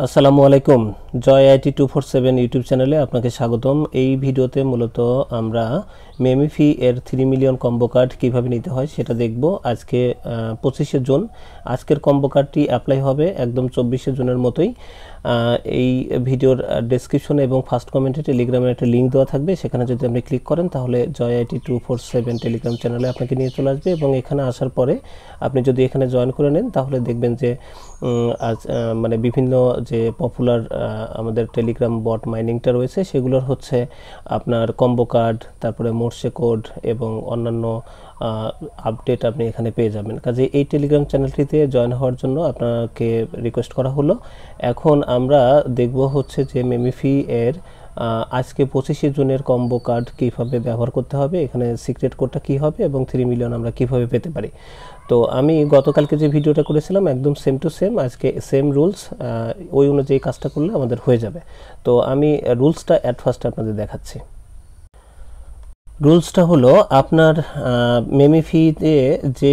আসসালামু আলাইকুম। জয় IT 247 YouTube চ্যানেলে আপনাকে স্বাগতম। এই ভিডিওতে মূলত আমরা মেমিফি এর 3 মিলিয়ন কম্বো কার্ড কীভাবে নিতে হয় সেটা দেখব। আজকে 25শে জুন। আজকের কম্বো কার্ডটি অ্যাপ্লাই হবে একদম 24শে জুনের মতোই। এই ভিডিওর ডেসক্রিপশনে এবং ফার্স্ট কমেন্টে টেলিগ্রামের একটা লিঙ্ক দেওয়া থাকবে, সেখানে যদি আপনি ক্লিক করেন তাহলে জয় আইটি 247 টেলিগ্রাম চ্যানেলে আপনাকে নিয়ে চলে আসবে এবং এখানে আসার পরে আপনি যদি এখানে জয়েন করে নেন তাহলে দেখবেন যে আজ মানে বিভিন্ন যে পপুলার আমাদের টেলিগ্রাম বট মাইনিংটা রয়েছে সেগুলোর হচ্ছে আপনার কম্বো কার্ড, তারপরে মোর্সে কোড এবং অন্যান্য আপডেট আপনি এখানে পেয়ে যাবেন। কাজে এই টেলিগ্রাম চ্যানেলটিতে জয়েন হওয়ার জন্য আপনাকে রিকোয়েস্ট করা হলো। এখন আমরা দেখব হচ্ছে যে মেমিফি এর আজকে 25শে জুনের কম্বো কার্ড কীভাবে ব্যবহার করতে হবে, এখানে সিক্রেট কোডটা কী হবে এবং 3 মিলিয়ন আমরা কীভাবে পেতে পারি। তো আমি গতকালকে যে ভিডিওটা করেছিলাম একদম সেম টু সেম আজকে সেম রুলস, ওই অনুযায়ী কাজটা করলে আমাদের হয়ে যাবে। তো আমি রুলসটা অ্যাট ফার্স্ট আপনাদের দেখাচ্ছি। রুলসটা হলো আপনার মেমিফিতে যে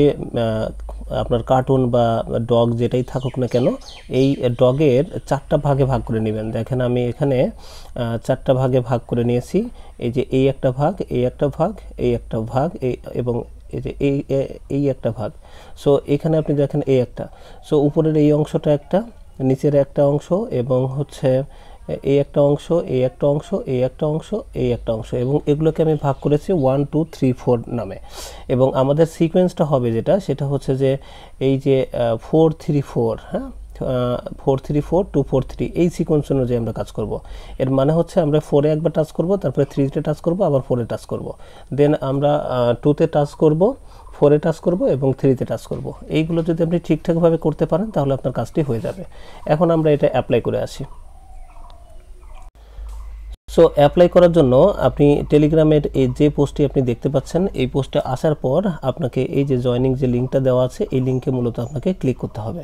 আপনার কার্টুন বা ডগ যেটাই থাকুক না কেন, এই ডগের 4টা ভাগে ভাগ করে নেবেন। দেখেন আমি এখানে 4টা ভাগে ভাগ করে নিয়েছি। এই যে এই একটা ভাগ, এই একটা ভাগ, এই একটা ভাগ, এবং এই যে এই একটা ভাগ। সো এখানে আপনি দেখেন এই একটা, সো উপরের এই অংশটা একটা, নিচের একটা অংশ এবং হচ্ছে এই একটা অংশ, এই একটা অংশ, এই একটা অংশ, এই একটা অংশ, এবং এগুলোকে আমি ভাগ করেছি 1 2 3 4 নামে। এবং আমাদের সিকোয়েন্সটা হবে সেটা হচ্ছে যে এই যে 4 3 4, হ্যাঁ 4 3 4 2 4 3, এই সিকোয়েন্স অনুযায়ী আমরা কাজ করব। এর মানে হচ্ছে আমরা 4-এ একবার টাচ করব, তারপরে 3-তে টাচ করব, আবার 4-এ টাচ করব, দেন আমরা 2-তে টাচ করব, 4-এ টাচ করব এবং 3-তে টাচ করব। এইগুলো যদি আপনি ঠিকঠাকভাবে করতে পারেন তাহলে আপনার কাজটি হয়ে যাবে। এখন আমরা এটা অ্যাপ্লাই করে আসি। সো অ্যাপ্লাই করার জন্য আপনি টেলিগ্রামের এই যে পোস্টটি আপনি দেখতে পাচ্ছেন, এই পোস্টে আসার পর আপনাকে এই যে জয়নিং যে লিঙ্কটা দেওয়া আছে এই লিঙ্কে মূলত আপনাকে ক্লিক করতে হবে।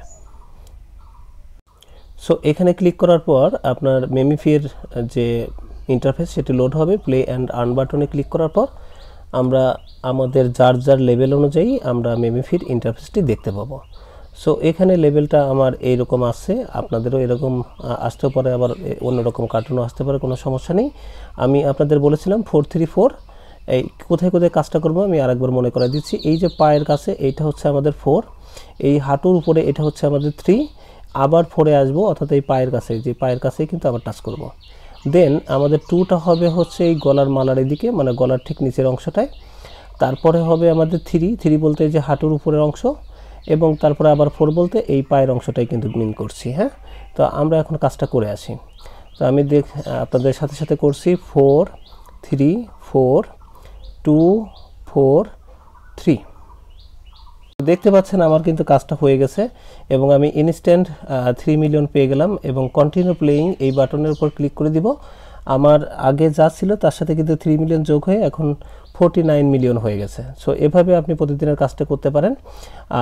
সো এখানে ক্লিক করার পর আপনার মেমিফির যে ইন্টারফেস সেটি লোড হবে। প্লে অ্যান্ড আর্ন বাটনে ক্লিক করার পর আমরা আমাদের যার লেভেল অনুযায়ী আমরা মেমিফির ইন্টারফেসটি দেখতে পাবো। সো এখানে লেভেলটা আমার এইরকম আসছে, আপনাদেরও এরকম আসতে পারে, আবার অন্যরকম কার্টুনও আসতে পারে, কোনো সমস্যা নেই। আমি আপনাদের বলেছিলাম 4 3 4, এই কোথায় কোথায় কাজটা করবো আমি আরেকবার মনে করে দিচ্ছি। এই যে পায়ের কাছে এইটা হচ্ছে আমাদের 4, এই হাঁটুর উপরে এটা হচ্ছে আমাদের 3, আবার 4-এ আসবো, অর্থাৎ এই পায়ের কাছে, যে পায়ের কাছেই কিন্তু আবার টাচ করব। দেন আমাদের 2টা হবে হচ্ছে এই গলার মালার এদিকে, মানে গলার ঠিক নিচের অংশটায়। তারপরে হবে আমাদের 3 বলতে যে হাঁটুর উপরের অংশ, এবং তারপরে আবার 4 বলতে এই পায়ের অংশটাই কিন্তু মিন করছি। হ্যাঁ, তো আমরা এখন কাজটা করে আসি। তো আমি আপনাদের সাথে সাথে করছি 4 3 4 2 4 3। দেখতে পাচ্ছেন আমার কিন্তু কাজটা হয়ে গেছে এবং আমি ইনস্ট্যান্ট 3 মিলিয়ন পেয়ে গেলাম। এবং কন্টিনিউ প্লেয়িং এই বাটনের উপর ক্লিক করে দিব। আমার আগে যা ছিল তার সাথে কিন্তু 3 মিলিয়ন যোগ হয়ে এখন 49 মিলিয়ন হয়ে গেছে। সো এভাবে আপনি প্রতিদিনের কাজটা করতে পারেন।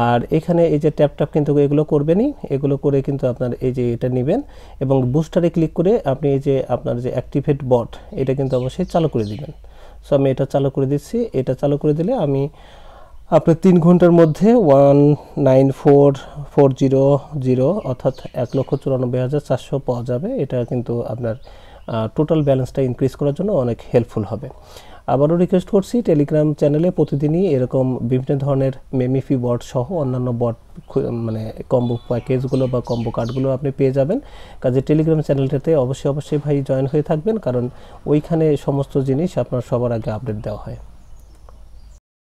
আর এখানে এই যে ট্যাপ কিন্তু এগুলো করবেনই, এগুলো করে কিন্তু আপনার এই যে এটা নেবেন এবং বুস্টারে ক্লিক করে আপনি এই যে আপনার যে অ্যাক্টিভেট বট এটা কিন্তু অবশ্যই চালু করে দিবেন। সো আমি এটা চালু করে দিচ্ছি। এটা চালু করে দিলে আমি আপনার 3 ঘন্টার মধ্যে 194,400 অর্থাৎ 1,94,400 পাওয়া যাবে। এটা কিন্তু আপনার টোটাল ব্যালেন্সটা ইনক্রিজ করার জন্য অনেক হেল্পফুল হবে। আবারও রিকোয়েস্ট করছি, টেলিগ্রাম চ্যানেলে প্রতিদিনই এরকম বিভিন্ন ধরনের মেমিফি বট সহ অন্যান্য বট মানে কম্বো প্যাকেজগুলো বা কম্বো কার্ডগুলো আপনি পেয়ে যাবেন। কাজে টেলিগ্রাম চ্যানেলটাতে অবশ্যই ভাই জয়েন হয়ে থাকবেন, কারণ ওইখানে সমস্ত জিনিস আপনার সবার আগে আপডেট দেওয়া হয়।